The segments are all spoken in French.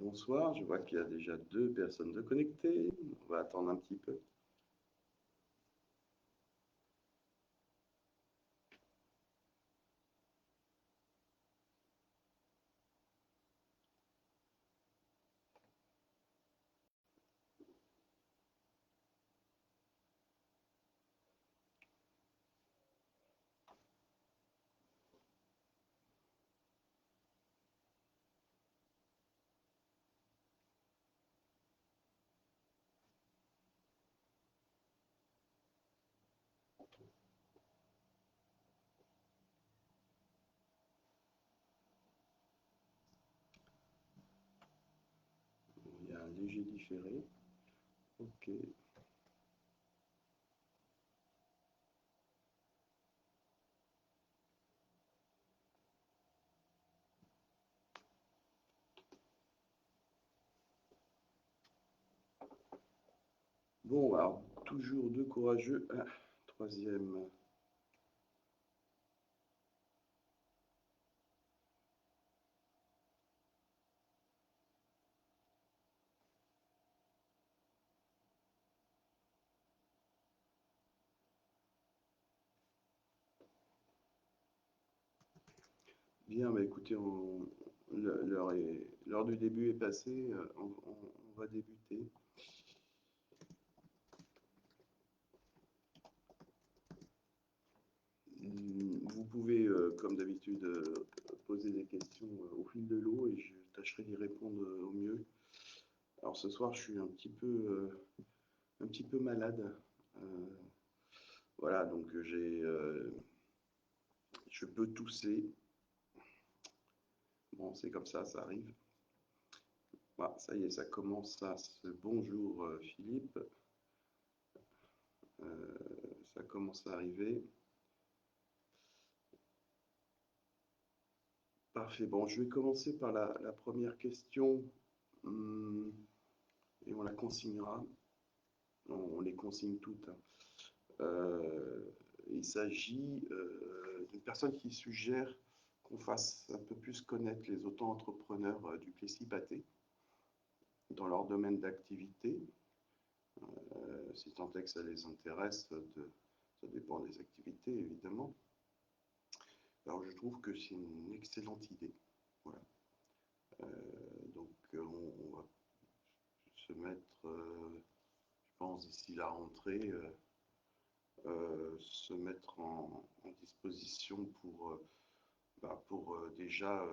Bonsoir, je vois qu'il y a déjà 2 personnes de connectées. On va attendre un petit peu. Il y a un léger différé. Ok. Bon, alors, toujours 2 courageux. Troisième. Bien, bah écoutez, l'heure du début est passée. On va débuter. Vous pouvez, comme d'habitude, poser des questions au fil de l'eau et je tâcherai d'y répondre au mieux. Alors ce soir, je suis un petit peu malade. Euh, voilà, donc je peux tousser. Bon, c'est comme ça arrive. Voilà, ça y est, ça commence à se... Bonjour Philippe. Ça commence à arriver. Parfait. Bon, je vais commencer par la première question et on la consignera. On les consigne toutes, hein. Il s'agit d'une personne qui suggère qu'on fasse un peu plus connaître les auto-entrepreneurs du Plessis-Pâté dans leur domaine d'activité. Si tant est que ça les intéresse, ça dépend des activités évidemment. Alors je trouve que c'est une excellente idée. Voilà. Donc on va se mettre, je pense d'ici la rentrée, se mettre en disposition pour déjà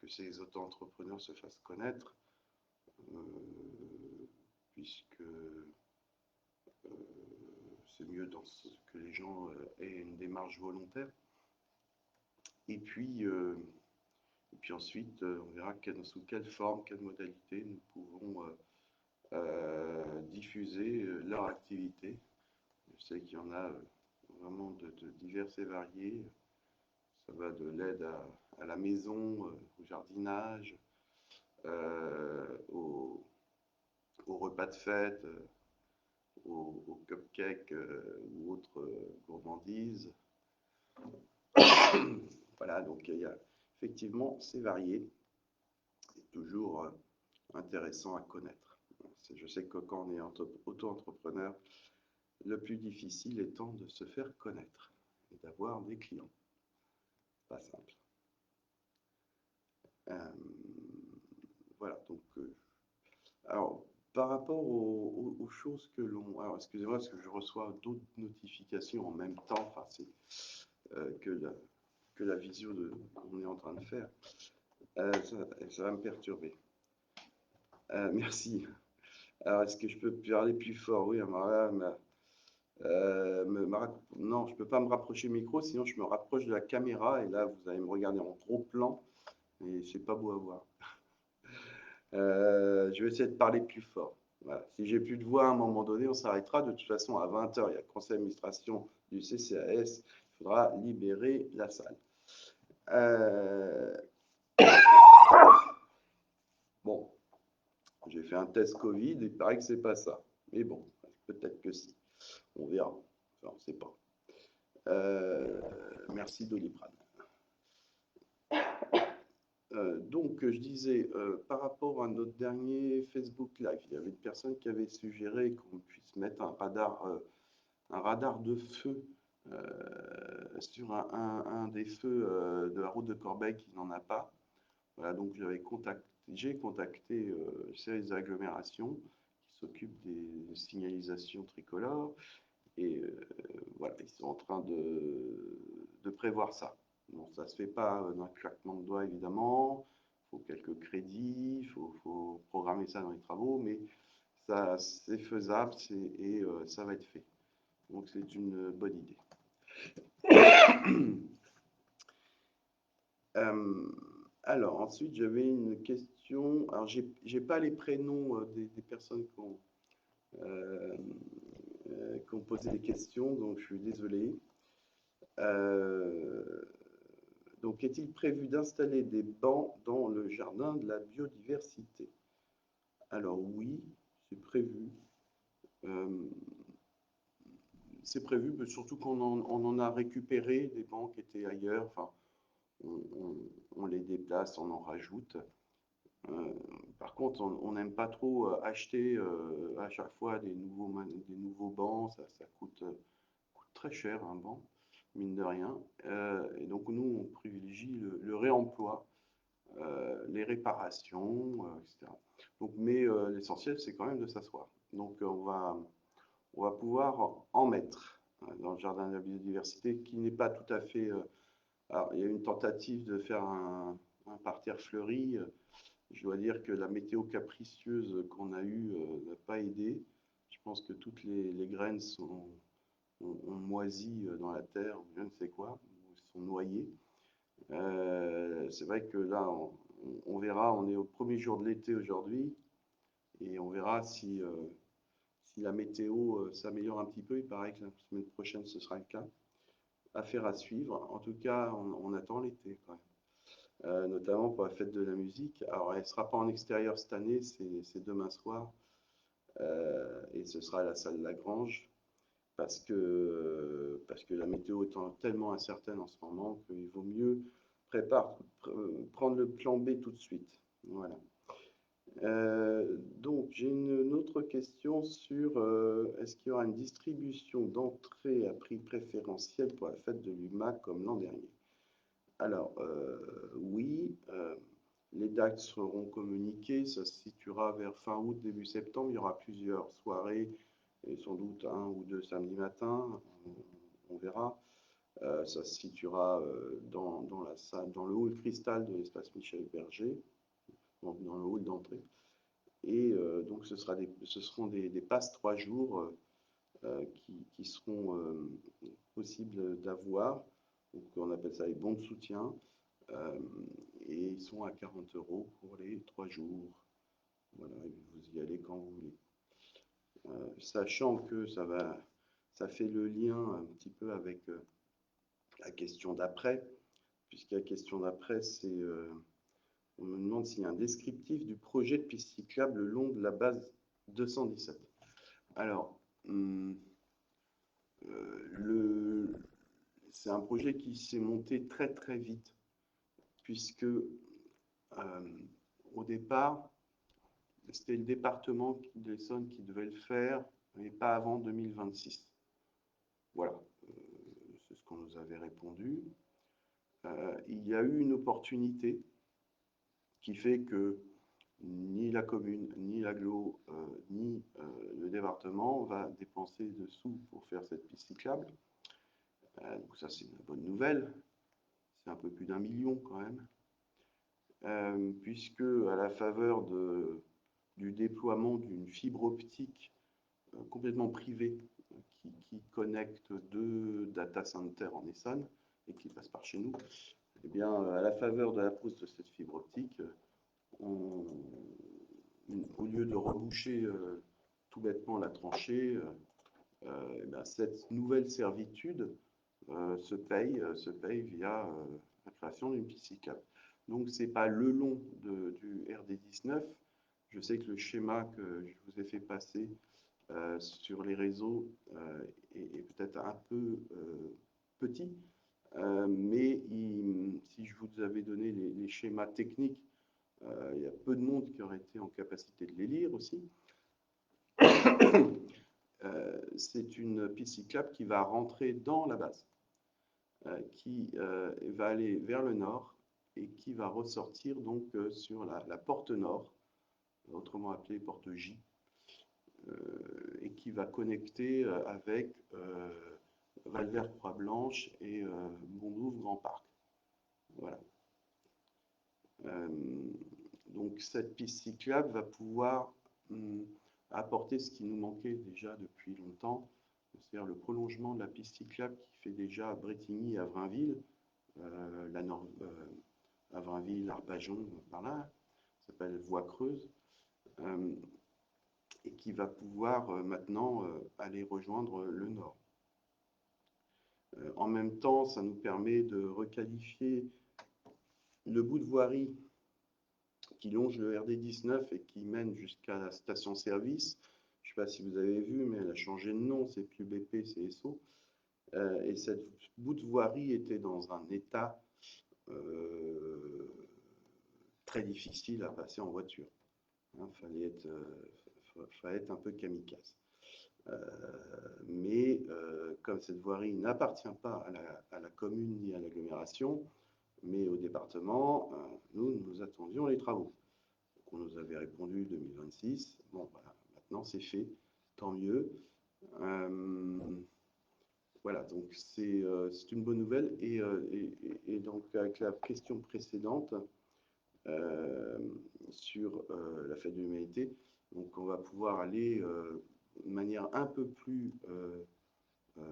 que ces auto-entrepreneurs se fassent connaître, puisque c'est mieux que les gens aient une démarche volontaire. Et puis ensuite, on verra sous quelle forme, quelle modalité nous pouvons diffuser leur activité. Je sais qu'il y en a vraiment de divers et variés. Ça va de l'aide à la maison, au jardinage, au repas de fête, aux cupcakes ou autres gourmandises. Voilà, donc il y a effectivement, c'est varié. C'est toujours intéressant à connaître. Je sais que quand on est auto-entrepreneur, le plus difficile étant de se faire connaître et d'avoir des clients. Pas simple. Voilà, donc alors par rapport aux choses que l'on... Alors excusez-moi parce que je reçois d'autres notifications en même temps, enfin c'est que la visio qu'on est en train de faire. Ça va me perturber. Merci. Alors est-ce que je peux parler plus fort? Oui, non, je ne peux pas me rapprocher du micro, sinon je me rapproche de la caméra et là vous allez me regarder en gros plan et c'est pas beau à voir. Je vais essayer de parler plus fort. Voilà. Si j'ai plus de voix à un moment donné, on s'arrêtera. De toute façon, à 20 h, il y a le conseil d'administration du CCAS. Il faudra libérer la salle. Bon, j'ai fait un test Covid, il paraît que c'est pas ça. Mais bon, peut-être que si. On verra. Enfin, on ne sait pas. Merci Doliprane. Donc, je disais, par rapport à notre dernier Facebook Live, il y avait une personne qui avait suggéré qu'on puisse mettre un radar de feu sur un des feux de la route de Corbeil qui n'en a pas. Voilà, donc j'ai contacté ces agglomérations qui s'occupent des signalisations tricolores et voilà, ils sont en train de prévoir ça. Bon, ça ne se fait pas d'un claquement de doigts évidemment, il faut quelques crédits, faut programmer ça dans les travaux, mais ça c'est faisable et ça va être fait. Donc c'est une bonne idée. Euh, alors, ensuite, j'avais une question. Alors, j'ai pas les prénoms des personnes euh, qui ont posé des questions, donc je suis désolé. Euh, donc, est-il prévu d'installer des bancs dans le jardin de la biodiversité? Alors, oui, c'est prévu. Euh, c'est prévu, mais surtout on en a récupéré des bancs qui étaient ailleurs. Enfin, on les déplace, on en rajoute. Euh, Par contre, on n'aime pas trop acheter à chaque fois des nouveaux bancs. Ça coûte très cher un banc, mine de rien. Et donc nous, on privilégie le réemploi, les réparations, etc. Donc, mais l'essentiel, c'est quand même de s'asseoir. Donc on va pouvoir en mettre dans le jardin de la biodiversité, qui n'est pas tout à fait. Alors, il y a une tentative de faire un parterre fleuri. Je dois dire que la météo capricieuse qu'on a eue n'a pas aidé. Je pense que toutes les graines ont moisi dans la terre, je ne sais quoi, sont noyées. C'est vrai que là, on verra, on est au premier jour de l'été aujourd'hui, et on verra si la météo s'améliore un petit peu. Il paraît que la semaine prochaine, ce sera le cas. Affaire à suivre. En tout cas, on attend l'été quand même. Notamment pour la fête de la musique. Alors, elle ne sera pas en extérieur cette année, c'est demain soir, et ce sera à la salle Lagrange, parce que la météo étant tellement incertaine en ce moment qu'il vaut mieux prendre le plan B tout de suite. Voilà. Donc, j'ai une autre question sur est-ce qu'il y aura une distribution d'entrées à prix préférentiel pour la fête de l'UMA comme l'an dernier? Alors, oui, les dates seront communiquées, ça se situera vers fin août, début septembre. Il y aura plusieurs soirées et sans doute un ou deux samedis matin, on verra. Ça se situera dans la salle, dans le hall cristal de l'espace Michel Berger, donc dans le hall d'entrée. Et donc ce seront des passes 3 jours qui seront possibles d'avoir. Donc on appelle ça les bons de soutien. Euh, et ils sont à 40 € pour les 3 jours. Voilà, vous y allez quand vous voulez. Sachant que ça fait le lien un petit peu avec la question d'après, puisque la question d'après, c'est on me demande s'il y a un descriptif du projet de piste cyclable le long de la base 217. Alors, c'est un projet qui s'est monté très très vite, puisque au départ, c'était le département de l'Essonne qui devait le faire, mais pas avant 2026. Voilà, c'est ce qu'on nous avait répondu. Il y a eu une opportunité qui fait que ni la commune, ni l'agglo, ni le département va dépenser de sous pour faire cette piste cyclable. Donc ça, c'est une bonne nouvelle. C'est un peu plus d'1 million quand même. Puisque à la faveur du déploiement d'une fibre optique complètement privée qui connecte 2 data centers en Essonne et qui passe par chez nous, eh bien, à la faveur de la pose de cette fibre optique, au lieu de reboucher tout bêtement la tranchée, eh bien, cette nouvelle servitude se paye via la création d'une piste cyclable. Donc, ce n'est pas le long du RD19. Je sais que le schéma que je vous ai fait passer sur les réseaux est peut-être un peu petit. Mais si je vous avais donné les schémas techniques, il y a peu de monde qui aurait été en capacité de les lire aussi. C'est une piste cyclable qui va rentrer dans la base, qui va aller vers le nord et qui va ressortir donc sur la porte nord, autrement appelée porte J, et qui va connecter avec Valvert-Croix-Blanche et Bondouvre-Grand Parc. Voilà. Donc cette piste cyclable va pouvoir apporter ce qui nous manquait déjà depuis longtemps, c'est-à-dire le prolongement de la piste cyclable qui fait déjà Brétigny à Vrainville, à Vrainville, Arpajon, par là, ça s'appelle Voie Creuse, et qui va pouvoir maintenant aller rejoindre le nord. En même temps, ça nous permet de requalifier le bout de voirie qui longe le RD19 et qui mène jusqu'à la station-service. Je ne sais pas si vous avez vu, mais elle a changé de nom, c'est plus BP, c'est Esso. Et cette bout de voirie était dans un état très difficile à passer en voiture. Fallait être un peu kamikaze. Mais comme cette voirie n'appartient pas à la commune ni à l'agglomération, mais au département, nous attendions les travaux. Donc on nous avait répondu 2026. Bon, voilà, maintenant c'est fait, tant mieux. Voilà, donc c'est une bonne nouvelle. Et donc avec la question précédente sur la fête de l'humanité, donc on va pouvoir aller de manière un peu plus, on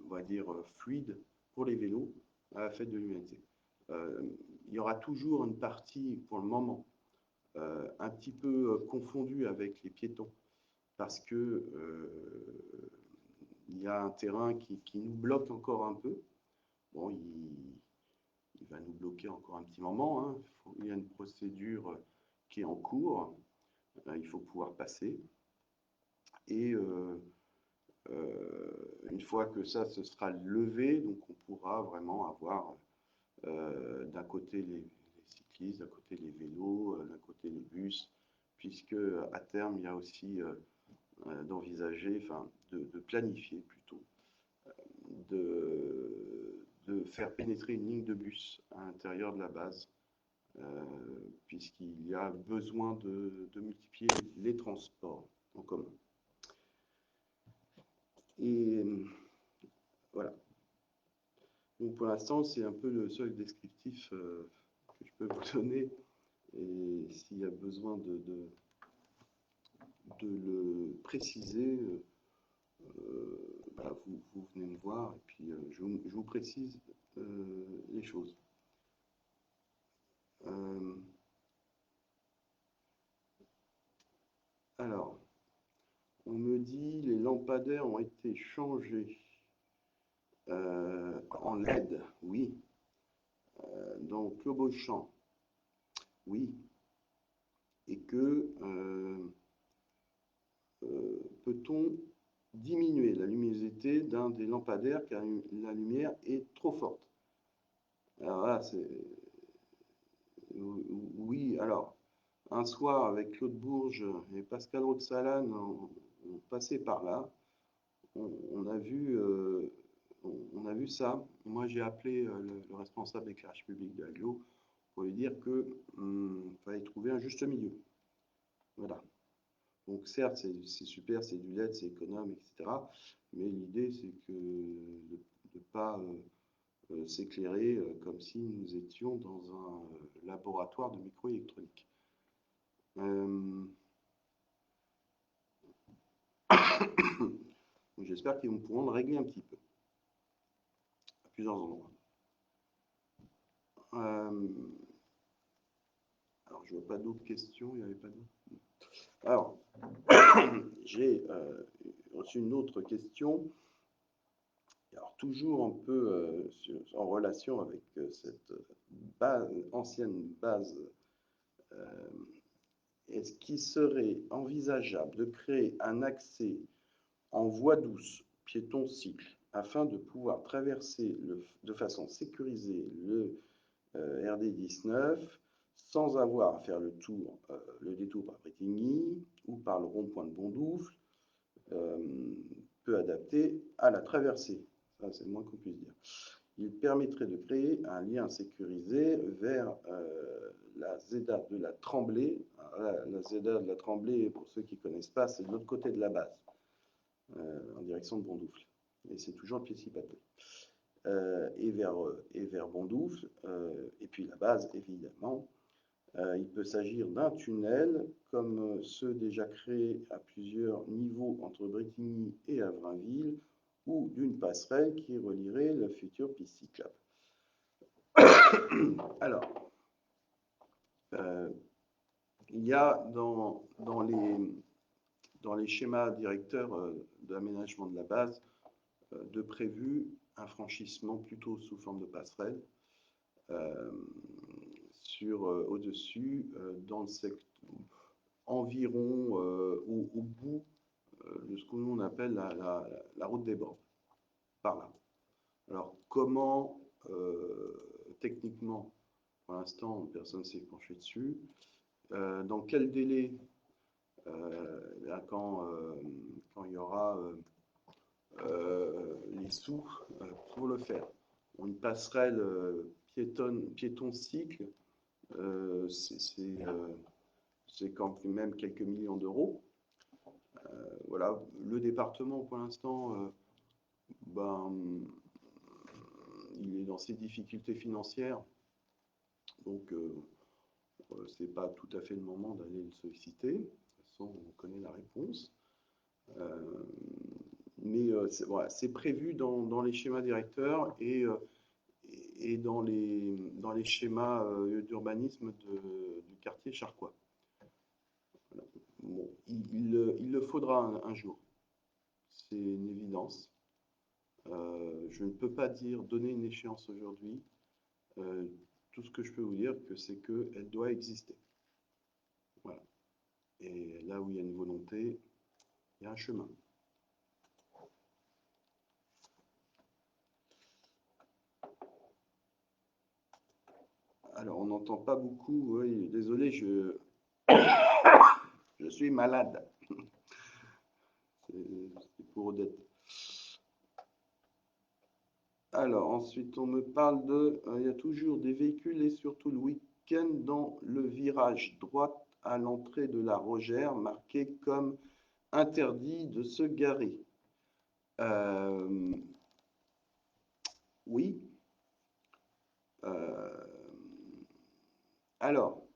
va dire, fluide pour les vélos à la fête de l'humanité. Il y aura toujours une partie, pour le moment, un petit peu confondue avec les piétons, parce que il y a un terrain qui nous bloque encore un peu. Bon, il va nous bloquer encore un petit moment, hein. Il y a une procédure qui est en cours. Il faut pouvoir passer. Et une fois que ça se sera levé, donc on pourra vraiment avoir d'un côté les cyclistes, d'un côté les vélos, d'un côté les bus, puisque à terme, il y a aussi d'envisager, enfin de planifier plutôt, de faire pénétrer une ligne de bus à l'intérieur de la base, puisqu'il y a besoin de multiplier les transports en commun. Et voilà. Donc pour l'instant, c'est un peu le seul descriptif que je peux vous donner. Et s'il y a besoin de le préciser, voilà, vous venez me voir et puis je vous précise les choses. Alors, on me dit les lampadaires ont été changés en LED, oui. Donc, Clos Beauchamp, oui. Et que peut-on diminuer la luminosité d'un des lampadaires car la lumière est trop forte? Alors là, c'est... Oui, alors, un soir avec Claude Bourges et Pascal Roxalane, on passait par là, on a vu ça. Moi, j'ai appelé le responsable d'éclairage public de l'Agglo pour lui dire qu'il fallait trouver un juste milieu. Voilà. Donc certes, c'est super, c'est du LED, c'est économe, etc. Mais l'idée, c'est que de ne pas s'éclairer comme si nous étions dans un laboratoire de microélectronique. J'espère qu'ils pourront le régler un petit peu, à plusieurs endroits. Alors, je ne vois pas d'autres questions, il n'y avait pas d'autres. Alors, j'ai reçu une autre question. Alors, toujours un peu en relation avec cette ancienne base, est-ce qu'il serait envisageable de créer un accès en voie douce, piéton cycle, afin de pouvoir traverser de façon sécurisée le RD19 sans avoir à faire le détour par Brétigny ou par le rond-point de Bondoufle, peu adapté à la traversée. Ça, c'est le moins qu'on puisse dire. Il permettrait de créer un lien sécurisé vers la ZEDA de la Tremblay. La ZEDA de la Tremblay, pour ceux qui ne connaissent pas, c'est de l'autre côté de la base, en direction de Bondoufle. Et c'est toujours le Plessis-Pathé. Et vers Bondoufle, et puis la base, évidemment. Il peut s'agir d'un tunnel, comme ceux déjà créés à plusieurs niveaux entre Brétigny et Avrainville, ou d'une passerelle qui relierait la future piste cyclable. Alors, il y a dans les schémas directeurs d'aménagement de la base de prévu un franchissement plutôt sous forme de passerelle au-dessus, dans le secteur environ au bout de ce que l'on appelle la route des bords, par là. Alors, comment, techniquement, pour l'instant, personne ne s'est penché dessus. Dans quel délai, quand il y aura les sous pour le faire. Une passerelle piéton cycle, c'est quand même quelques millions d'euros. Voilà, le département pour l'instant, il est dans ses difficultés financières, donc c'est pas tout à fait le moment d'aller le solliciter. De toute façon, on connaît la réponse. Mais voilà, c'est prévu dans les schémas directeurs et dans les schémas d'urbanisme du quartier charcois. Voilà. Bon, il le faudra un jour, c'est une évidence. Je ne peux pas donner une échéance aujourd'hui. Tout ce que je peux vous dire, c'est qu'elle doit exister. Voilà. Et là où il y a une volonté, il y a un chemin. Alors, on n'entend pas beaucoup. Oui, désolé, je suis malade. C'est pour Odette. Alors, ensuite, on me parle il y a toujours des véhicules et surtout le week-end dans le virage droite à l'entrée de la Rogère, marqué comme interdit de se garer. Oui. Alors,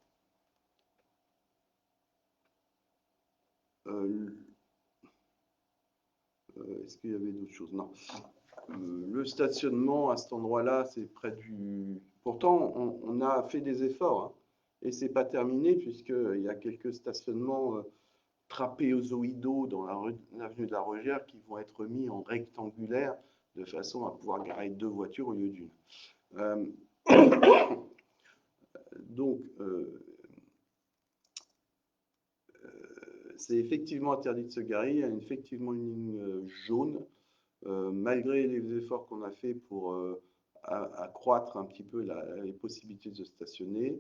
est-ce qu'il y avait d'autres choses? Non. Le stationnement à cet endroit-là, c'est près du... Pourtant, on a fait des efforts, hein, et c'est pas terminé puisqu'il y a quelques stationnements trapézoïdaux dans l'avenue de la Rogère qui vont être mis en rectangulaire de façon à pouvoir garer 2 voitures au lieu d'une. Donc, c'est effectivement interdit de se garer. Il y a effectivement une ligne jaune. Malgré les efforts qu'on a fait pour accroître un petit peu les possibilités de stationner,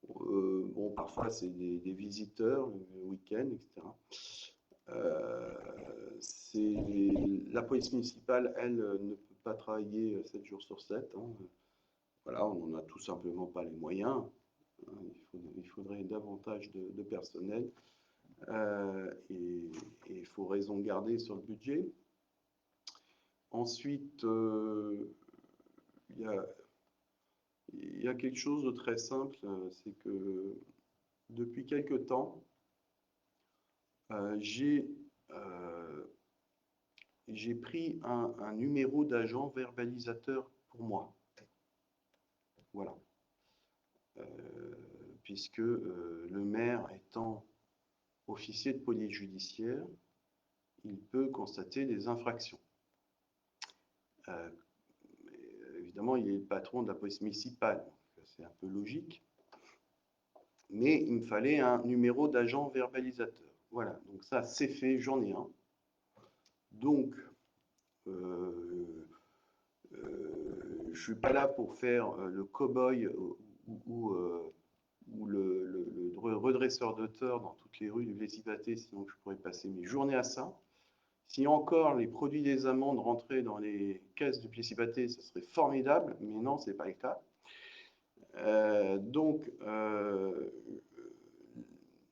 bon, parfois c'est des visiteurs le week-end, etc. La police municipale, elle, ne peut pas travailler 7 jours sur 7. Hein. Voilà, on n'en a tout simplement pas les moyens. Hein. Il faudrait davantage de personnel. Et il faut raison garder sur le budget. Ensuite, il y a quelque chose de très simple, c'est que depuis quelque temps, j'ai pris un numéro d'agent verbalisateur pour moi. Voilà. Puisque le maire étant officier de police judiciaire, il peut constater des infractions. Évidemment, il est le patron de la police municipale, c'est un peu logique. Mais il me fallait un numéro d'agent verbalisateur. Voilà, donc ça c'est fait, j'en ai un. Donc, suis pas là pour faire le cow-boy ou, ou le redresseur de tort dans toutes les rues du Plessis-Pathé, sinon je pourrais passer mes journées à ça. Si encore les produits des amendes rentraient dans les caisses du Plessis-Pathé, ce serait formidable, mais non, ce n'est pas le cas. Donc,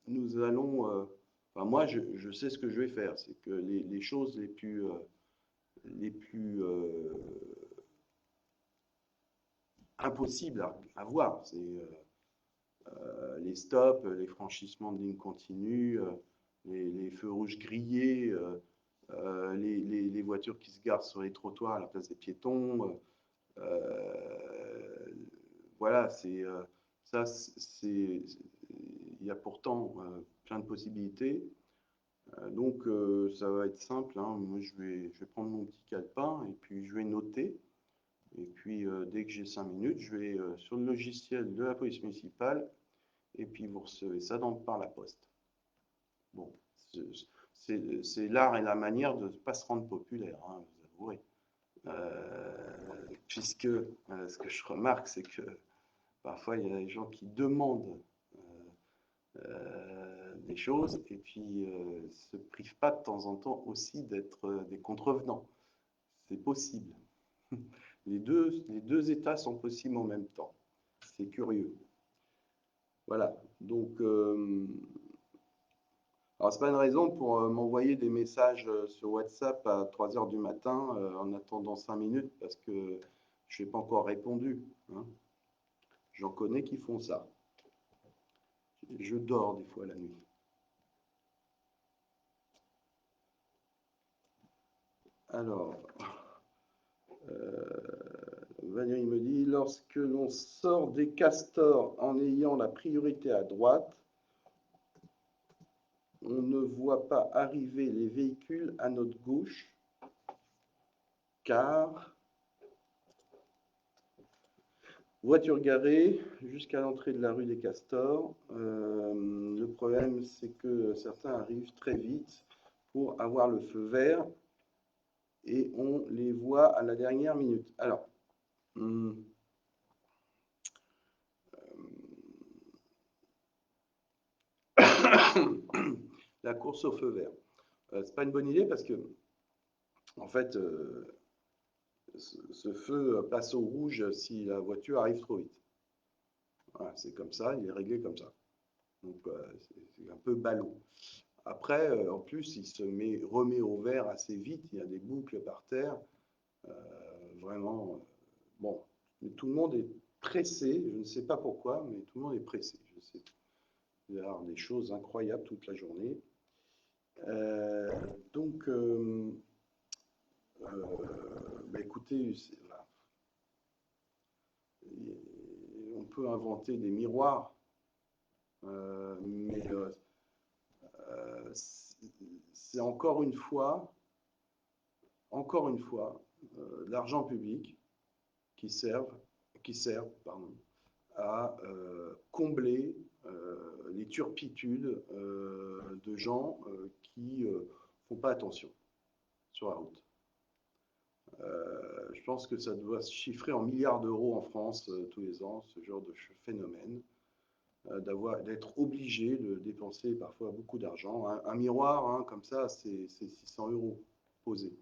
nous allons, enfin moi, je sais ce que je vais faire, c'est que les choses les plus impossibles à voir, c'est les stops, les franchissements de lignes continues, les feux rouges grillés, les voitures qui se garent sur les trottoirs à la place des piétons. Voilà, ça, il y a pourtant plein de possibilités. Donc, ça va être simple, hein. Moi, je vais prendre mon petit calepin et puis je vais noter. Et puis, dès que j'ai 5 minutes, je vais sur le logiciel de la police municipale et puis vous recevez ça par la poste. Bon, c'est l'art et la manière de ne pas se rendre populaire, hein, vous avouerez. Puisque ce que je remarque, c'est que parfois il y a des gens qui demandent des choses et puis se privent pas de temps en temps aussi d'être des contrevenants. C'est possible. Les deux états sont possibles en même temps. C'est curieux. Voilà. Donc, alors c'est pas une raison pour m'envoyer des messages sur WhatsApp à 3 heures du matin en attendant 5 minutes parce que je n'ai pas encore répondu, hein. J'en connais qui font ça. Je dors des fois la nuit. Alors, Valérie me dit, lorsque l'on sort des castors en ayant la priorité à droite, on ne voit pas arriver les véhicules à notre gauche, car voiture garée jusqu'à l'entrée de la rue des Castors. Le problème, c'est que certains arrivent très vite pour avoir le feu vert et on les voit à la dernière minute. Alors, la course au feu vert. C'est pas une bonne idée parce que, en fait, ce feu passe au rouge si la voiture arrive trop vite. Voilà, c'est comme ça, il est réglé comme ça. Donc, c'est un peu ballot. Après, en plus, il se remet au vert assez vite. Il y a des boucles par terre. Vraiment, bon. Mais tout le monde est pressé. Je ne sais pas pourquoi, mais tout le monde est pressé. Je sais. Il va y avoir des choses incroyables toute la journée. Donc, bah, écoutez, voilà. On peut inventer des miroirs, mais c'est encore une fois, l'argent public qui sert pardon, à combler les turpitudes de gens qui ne font pas attention sur la route. Je pense que ça doit se chiffrer en milliards d'euros en France tous les ans, ce genre de phénomène, d'être obligé de dépenser parfois beaucoup d'argent. Un miroir, hein, comme ça, c'est 600 € posé.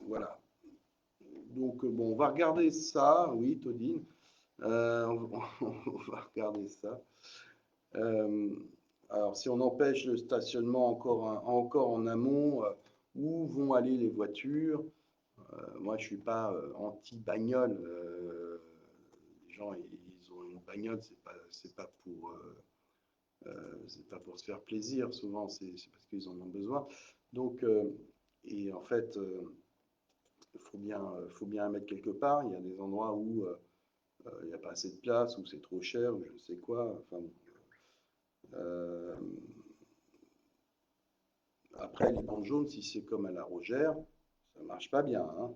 Voilà. Donc, bon, on va regarder ça. Oui, Todine. On va regarder ça. Alors, si on empêche le stationnement encore en amont, où vont aller les voitures? Moi, je ne suis pas anti-bagnole. Les gens, ils ont une bagnole, c'est pas pour se faire plaisir. Souvent, c'est parce qu'ils en ont besoin. Donc, et en fait, il faut bien la mettre quelque part. Il y a des endroits où il n'y a pas assez de place, où c'est trop cher, ou je ne sais quoi. Enfin, après, les bandes jaunes, si c'est comme à la Rogère, ça ne marche pas bien, hein.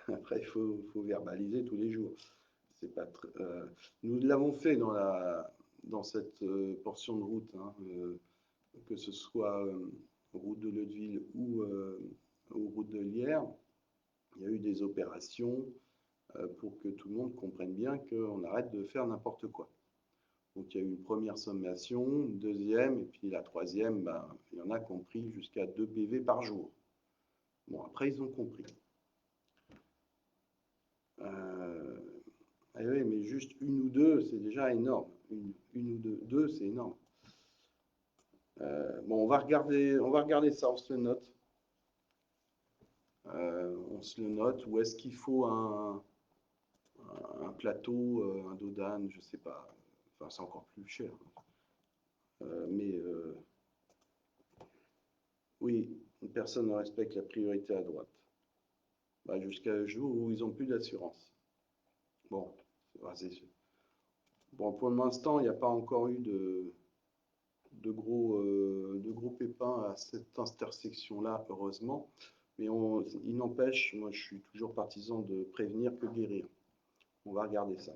Après, il faut verbaliser tous les jours. C'est pas nous l'avons fait dans cette portion de route, hein, que ce soit route de Leudeville ou route de Lierre. il y a eu des opérations pour que tout le monde comprenne bien qu'on arrête de faire n'importe quoi. Donc il y a eu une première sommation, une deuxième, et puis la troisième, ben, il y en a qui ont pris jusqu'à 2 PV par jour. Bon, après, ils ont compris. Oui, mais juste une ou deux, c'est déjà énorme. Une ou deux, c'est énorme. Bon, on va regarder ça, on se le note. On se le note. Ou est-ce qu'il faut un plateau, un dodane, je ne sais pas. Enfin, c'est encore plus cher. Mais oui, personne ne respecte la priorité à droite. Bah, jusqu'à un jour où ils n'ont plus d'assurance. Bon, c'est sûr. Bon, pour l'instant, il n'y a pas encore eu de gros pépins à cette intersection-là, heureusement. Mais il n'empêche, moi je suis toujours partisan de prévenir que guérir. On va regarder ça.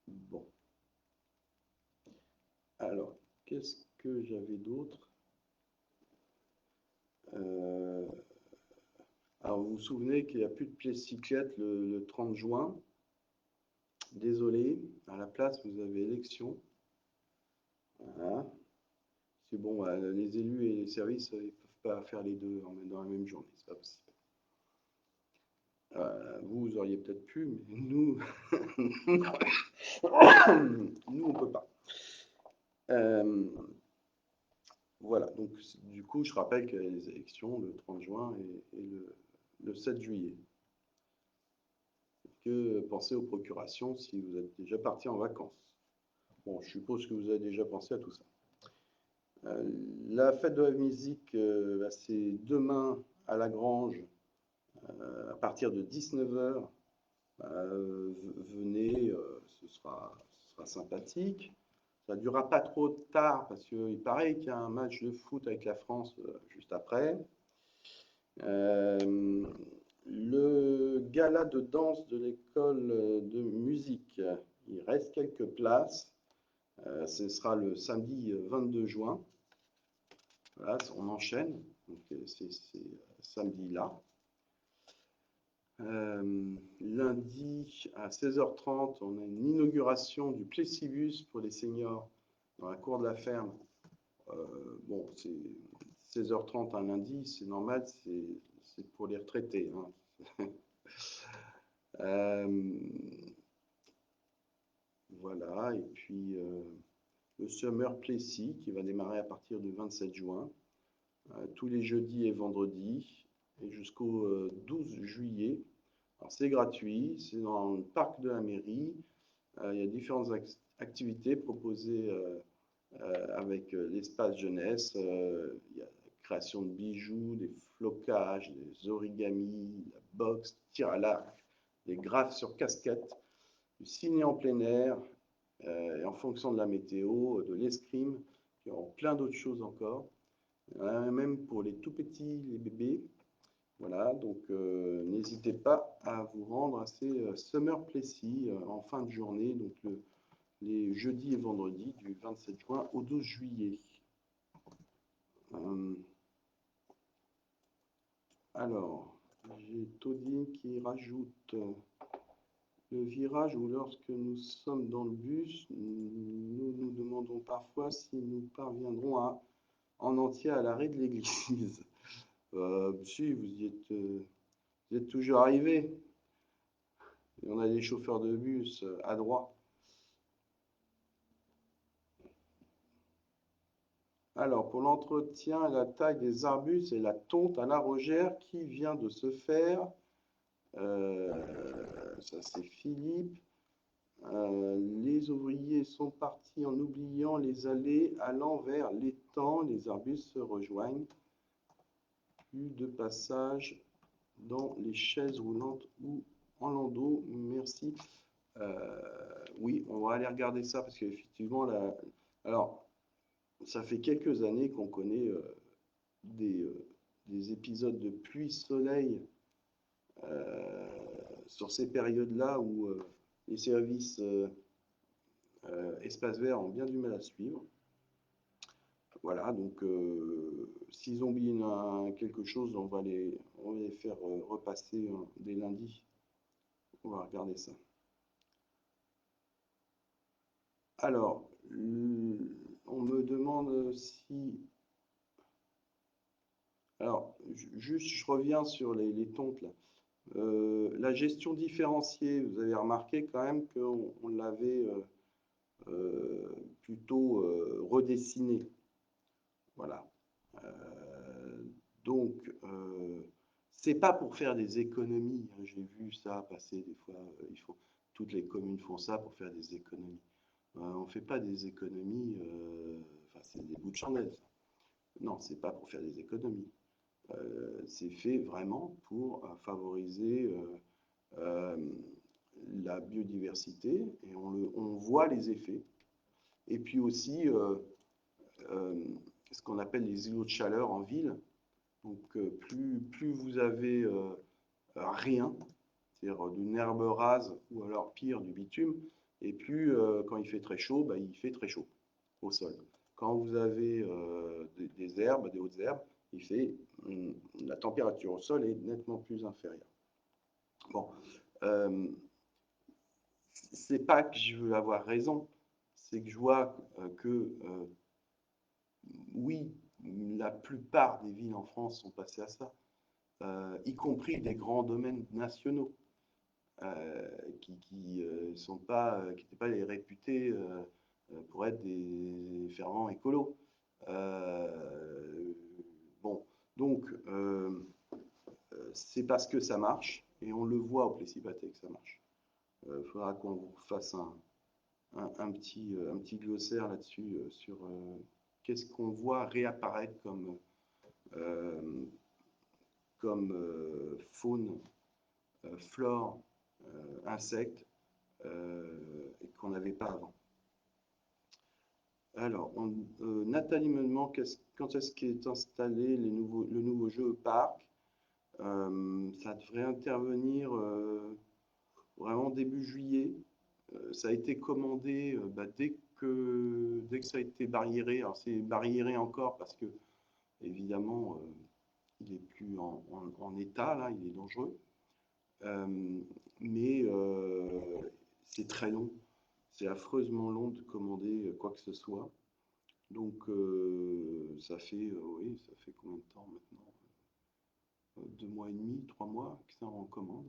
Bon. Alors, qu'est-ce que j'avais d'autre? Alors, vous vous souvenez qu'il n'y a plus de play-cyclette le 30 juin. Désolé, à la place, vous avez élection. Voilà. C'est bon, les élus et les services, ils ne peuvent pas faire les deux dans la même journée, c'est pas possible. Vous auriez peut-être pu, mais nous, nous on ne peut pas. Voilà, donc du coup, je rappelle qu'il y a les élections le 30 juin et le 7 juillet. Que pensez aux procurations si vous êtes déjà parti en vacances? Bon, je suppose que vous avez déjà pensé à tout ça. La fête de la musique, c'est demain à la Grange, à partir de 19h. Venez, ce sera sympathique. Ça ne durera pas trop tard parce qu'il paraît qu'il y a un match de foot avec la France juste après. Le gala de danse de l'école de musique, il reste quelques places. Ce sera le samedi 22 juin. Voilà, on enchaîne. C'est samedi-là. Lundi à 16h30, on a une inauguration du Plessibus pour les seniors dans la cour de la ferme. Bon, c'est 16h30 un lundi, c'est normal, c'est pour les retraités. Hein. Voilà, et puis le Summer Plessis qui va démarrer à partir du 27 juin, tous les jeudis et vendredis, et jusqu'au 12 juillet. Alors c'est gratuit, c'est dans le parc de la mairie. Il y a différentes activités proposées avec l'espace jeunesse. Il y a la création de bijoux, des flocages, des origamis, la boxe, tir à l'arc, des graphes sur casquette, du ciné en plein air, et en fonction de la météo, de l'escrime, il y a plein d'autres choses encore. Il y en a même pour les tout petits, les bébés. Voilà, donc n'hésitez pas à vous rendre à ces Summer Plessis en fin de journée, donc les jeudis et vendredis du 27 juin au 12 juillet. Alors, j'ai Todine qui rajoute le virage où lorsque nous sommes dans le bus, nous nous demandons parfois si nous parviendrons en entier à l'arrêt de l'église. Si, vous êtes toujours arrivé. On a des chauffeurs de bus à droite. Alors, pour l'entretien et la taille des arbustes et la tonte à la rogère qui vient de se faire, ça c'est Philippe. Les ouvriers sont partis en oubliant les allées allant vers l'étang. Les arbustes se rejoignent. Plus de passage dans les chaises roulantes ou en landau. Merci. Oui, on va aller regarder ça parce qu'effectivement, alors, ça fait quelques années qu'on connaît des épisodes de pluie-soleil sur ces périodes-là où les services espace vert ont bien du mal à suivre. Voilà, donc s'ils ont oublié quelque chose, on va les faire repasser dès lundi. On va regarder ça. Alors, on me demande si... Alors, juste, je reviens sur les tontes là. La gestion différenciée, vous avez remarqué quand même qu'on l'avait plutôt redessiné. Voilà. Euh, donc, c'est pas pour faire des économies, hein. J'ai vu ça passer des fois. Toutes les communes font ça pour faire des économies. On ne fait pas des économies. Enfin, c'est des bouts de chandelle, ça. Non, c'est pas pour faire des économies. C'est fait vraiment pour favoriser euh, la biodiversité et on voit les effets. Et puis aussi euh, ce qu'on appelle les îlots de chaleur en ville. Donc plus vous avez rien, c'est-à-dire d'une herbe rase ou alors pire du bitume, et plus quand il fait très chaud, bah, il fait très chaud au sol. Quand vous avez des herbes, des hautes herbes, la température au sol est nettement plus inférieure. Bon, euh, c'est pas que je veux avoir raison, c'est que je vois que oui, la plupart des villes en France sont passées à ça, y compris des grands domaines nationaux qui n'étaient pas les réputés pour être des fervents écolos. Euh, bon, donc c'est parce que ça marche et on le voit au Plessis-Pathé que ça marche. Il faudra qu'on vous fasse un petit glossaire là-dessus sur qu'est-ce qu'on voit réapparaître euh, comme faune, flore, insectes et qu'on n'avait pas avant. Alors, Nathalie me demande quand est-ce qu'est installé le nouveau jeu au parc. Ça devrait intervenir vraiment début juillet. Ça a été commandé bah, dès que ça a été barriéré. Alors c'est barriéré encore parce que évidemment il est plus en état là, il est dangereux. Euh, mais c'est très long. C'est affreusement long de commander quoi que ce soit. Donc oui, ça fait combien de temps maintenant? 2 mois et demi, 3 mois que ça en commande.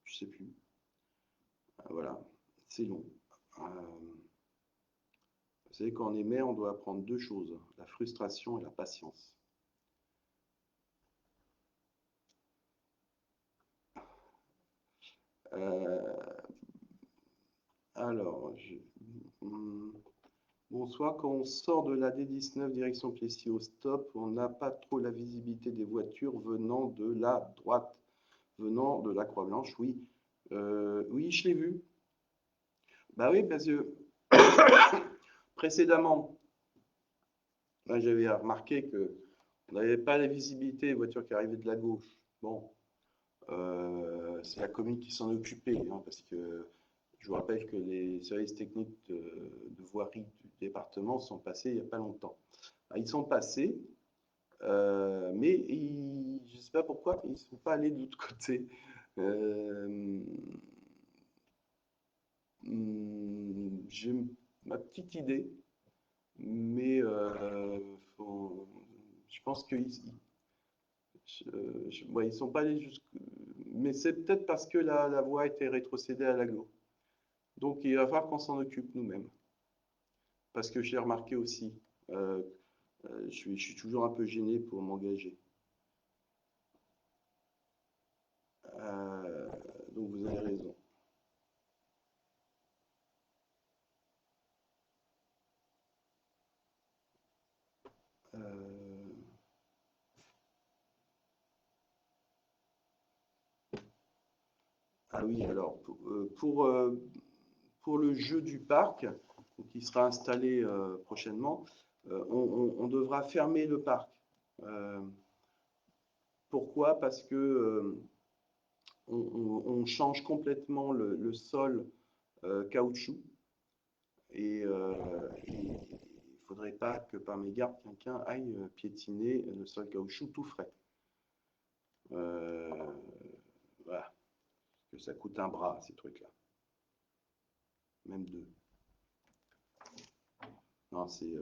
Je sais plus. Voilà, c'est long. Vous savez, quand on est maire, on doit apprendre deux choses, la frustration et la patience. Euh, alors, bonsoir. Quand on sort de la D19 direction Plessis au stop, on n'a pas trop la visibilité des voitures venant de la droite, venant de la Croix-Blanche. Oui, oui, je l'ai vu. Bah oui, parce que précédemment, j'avais remarqué que on n'avait pas la visibilité des voitures qui arrivaient de la gauche. Bon, c'est la commune qui s'en occupait, hein, parce que je vous rappelle que les services techniques de voirie du département sont passés il n'y a pas longtemps. Alors, ils sont passés, mais je ne sais pas pourquoi, ils ne sont pas allés de l'autre côté. Euh, j'ai ma petite idée, mais je pense qu'ils ouais, ils sont pas allés jusque. Mais c'est peut-être parce que la voie a été rétrocédée à l'agglo. Donc il va falloir qu'on s'en occupe nous-mêmes. Parce que j'ai remarqué aussi, euh, je suis toujours un peu gêné pour m'engager. Euh, donc vous avez raison. Euh, ah oui, alors pour le jeu du parc, qui sera installé prochainement, on devra fermer le parc. Euh, Pourquoi? Parce que on change complètement le sol caoutchouc et il faudrait pas que par mégarde, quelqu'un aille piétiner le sol caoutchouc tout frais. Voilà, que ça coûte un bras, ces trucs-là. Même deux. Non, c'est...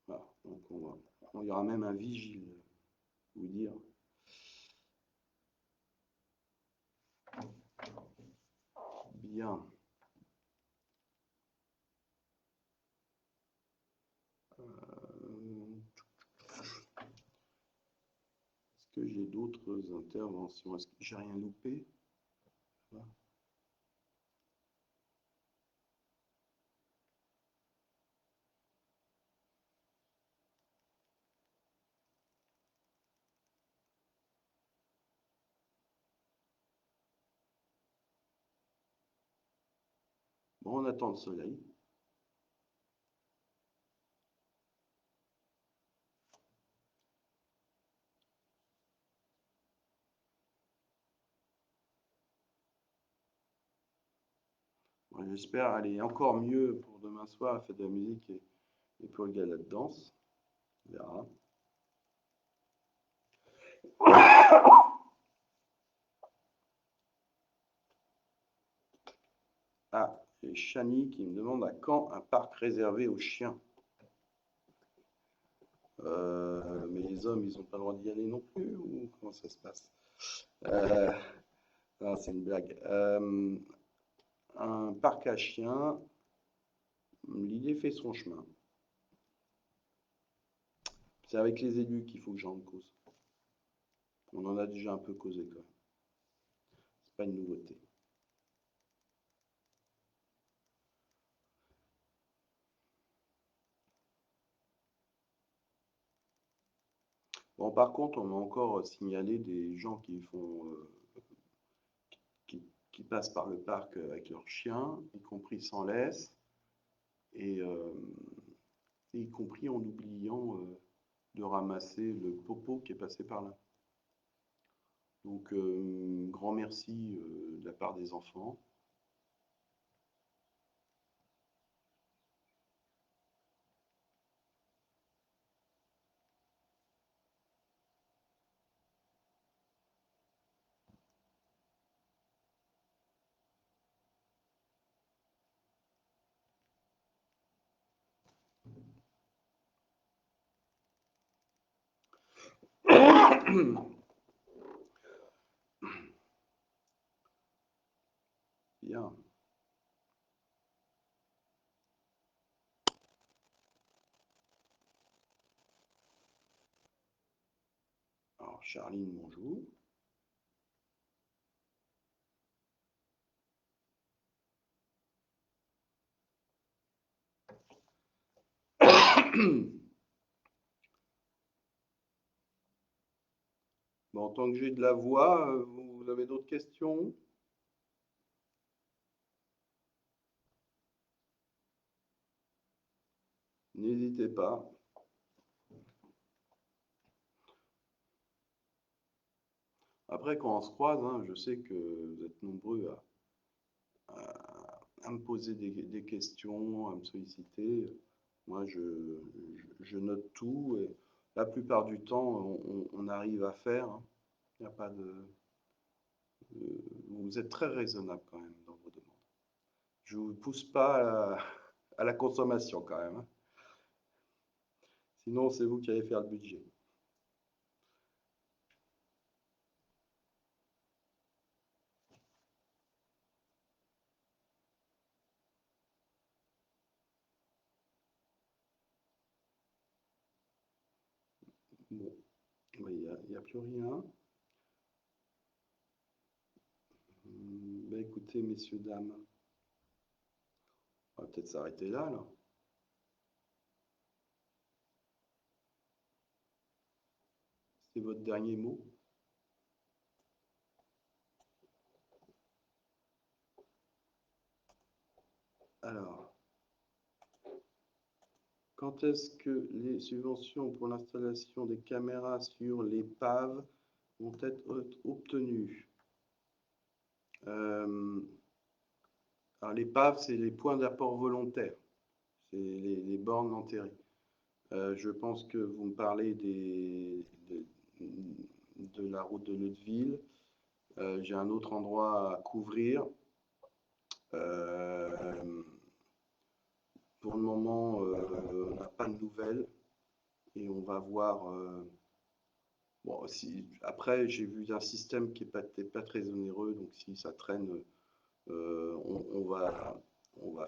voilà. Donc il y aura même un vigile, vous dire. Bien. Est-ce que j'ai d'autres interventions? Est-ce que j'ai rien loupé? Voilà. Bon, on attend le soleil. Bon, j'espère aller encore mieux pour demain soir, la fête de la musique et pour le gala de danse. On verra. Ah, et Chani qui me demande à quand un parc réservé aux chiens. Mais les hommes, ils n'ont pas le droit d'y aller non plus, ou comment ça se passe? euh, Non, c'est une blague. Un parc à chiens, l'idée fait son chemin. C'est avec les élus qu'il faut que j'en cause. On en a déjà un peu causé quand même. C'est pas une nouveauté. Bon, par contre, on m'a encore signalé des gens qui font, qui passent par le parc avec leurs chiens, y compris sans laisse, et y compris en oubliant de ramasser le popo qui est passé par là. Donc, grand merci de la part des enfants. Bien. Alors, Charline, bonjour. Bon, tant que j'ai de la voix, vous avez d'autres questions? N'hésitez pas. Après, quand on se croise, hein, je sais que vous êtes nombreux à me poser des questions, à me solliciter. Moi, je note tout et la plupart du temps, on arrive à faire, hein. Il n'y a pas vous êtes très raisonnable quand même dans vos demandes. Je ne vous pousse pas à la consommation quand même, hein. Sinon, c'est vous qui allez faire le budget. Bon, il n'y a plus rien. Ben, écoutez, messieurs, dames, on va peut-être s'arrêter là, là. C'est votre dernier mot? Alors, quand est-ce que les subventions pour l'installation des caméras sur les paves vont être obtenues? Alors, les paves, c'est les points d'apport volontaires. c'est les bornes enterrées. Je pense que vous me parlez de la route de Leudeville. J'ai un autre endroit à couvrir. Pour le moment, on n'a pas de nouvelles et on va voir. Bon, après, j'ai vu un système qui n'est pas très onéreux, donc si ça traîne, on va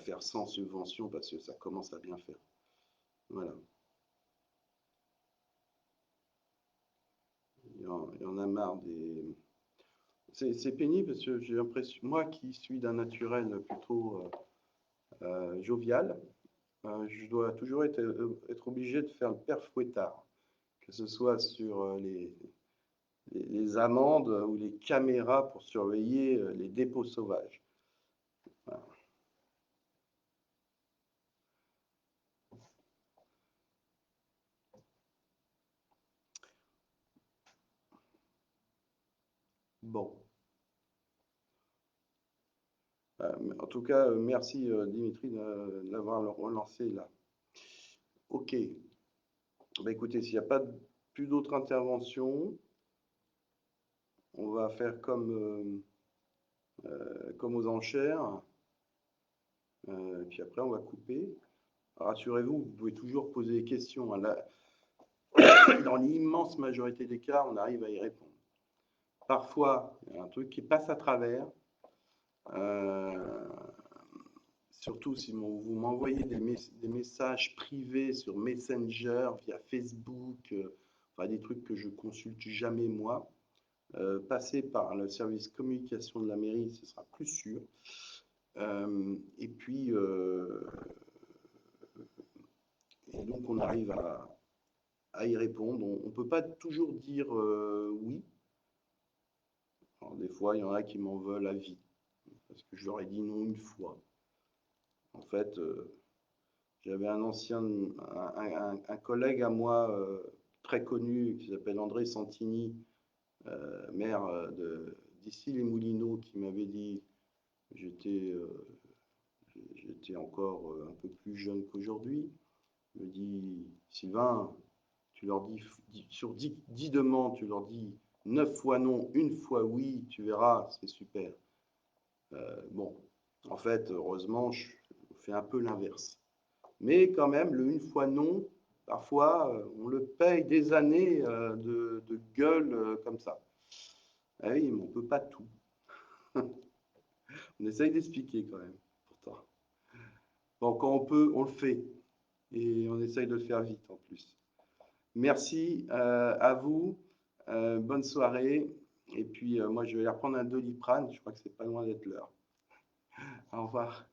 faire sans subvention parce que ça commence à bien faire. Voilà. Il y en a marre des. C'est pénible parce que j'ai l'impression, moi qui suis d'un naturel plutôt jovial, je dois toujours être obligé de faire le père fouettard, que ce soit sur les amendes ou les caméras pour surveiller les dépôts sauvages. Voilà. Bon. En tout cas, merci Dimitri de l'avoir relancé là. Ok. Bah, écoutez, s'il n'y a pas plus d'autres interventions, on va faire comme aux enchères. Puis après, on va couper. Rassurez-vous, vous pouvez toujours poser des questions. Hein. Dans l'immense majorité des cas, on arrive à y répondre. Parfois, il y a un truc qui passe à travers. Surtout si vous m'envoyez des messages privés sur Messenger, via Facebook, enfin, des trucs que je consulte jamais moi. Passer par le service communication de la mairie, ce sera plus sûr. Et puis, et donc on arrive à y répondre. On ne peut pas toujours dire oui. Alors, des fois, il y en a qui m'en veulent à vie, parce que je leur ai dit non une fois. En fait, j'avais un collègue à moi très connu qui s'appelle André Santini, maire d'ici les Moulineaux, qui m'avait dit, j'étais encore un peu plus jeune qu'aujourd'hui, il me dit, Sylvain, tu leur dis, sur 10 demandes, tu leur dis 9 fois non, une fois oui, tu verras, c'est super. Bon, en fait, heureusement, je fais un peu l'inverse. Mais quand même, le une fois non, parfois, on le paye des années de gueule comme ça. Ah oui, mais on ne peut pas tout. On essaye d'expliquer quand même, pourtant. Bon, quand on peut, on le fait. Et on essaye de le faire vite en plus. Merci à vous. Bonne soirée. Et puis, moi, je vais aller reprendre un Doliprane. Je crois que c'est pas loin d'être l'heure. Au revoir.